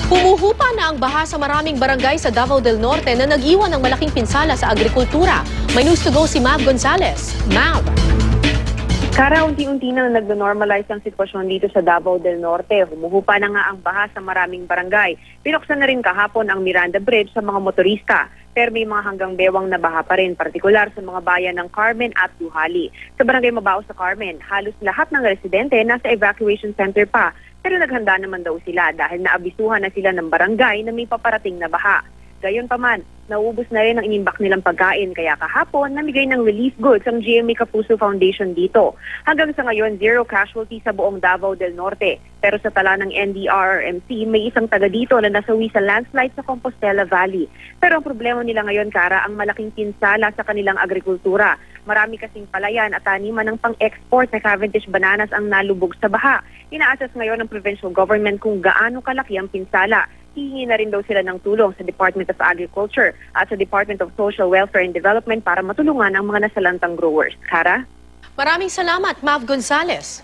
Humuhupa na ang baha sa maraming barangay sa Davao del Norte na nag-iwan ng malaking pinsala sa agrikultura. May news to go si Mav Gonzalez. Mav! Kara, unti-unti na nag-normalize ang sitwasyon dito sa Davao del Norte. Humuhupa na nga ang baha sa maraming barangay. Pinuksan na rin kahapon ang Miranda Bridge sa mga motorista. Pero may mga hanggang bewang na baha pa rin, partikular sa mga bayan ng Carmen at Duhali. Sa barangay Mabao sa Carmen, halos lahat ng residente nasa evacuation center pa. Pero naghanda naman daw sila dahil naabisuhan na sila ng barangay na may paparating na baha. Gayunpaman, naubos na rin ang inimbak nilang pagkain kaya kahapon namigay ng relief goods ang GMA Kapuso Foundation dito. Hanggang sa ngayon, 0 casualty sa buong Davao del Norte. Pero sa tala ng NDRRMC, may isang taga dito na nasawi sa landslide sa Compostela Valley. Pero ang problema nila ngayon, Kara, ang malaking pinsala sa kanilang agrikultura. Marami kasing palayan at taniman ng pang-export na Cavendish bananas ang nalubog sa baha. Ina-assess ngayon ng provincial government kung gaano kalaki ang pinsala. Hihingi na rin daw sila ng tulong sa Department of Agriculture at sa Department of Social Welfare and Development para matulungan ang mga nasalantang growers. Kara? Maraming salamat, Mav Gonzalez.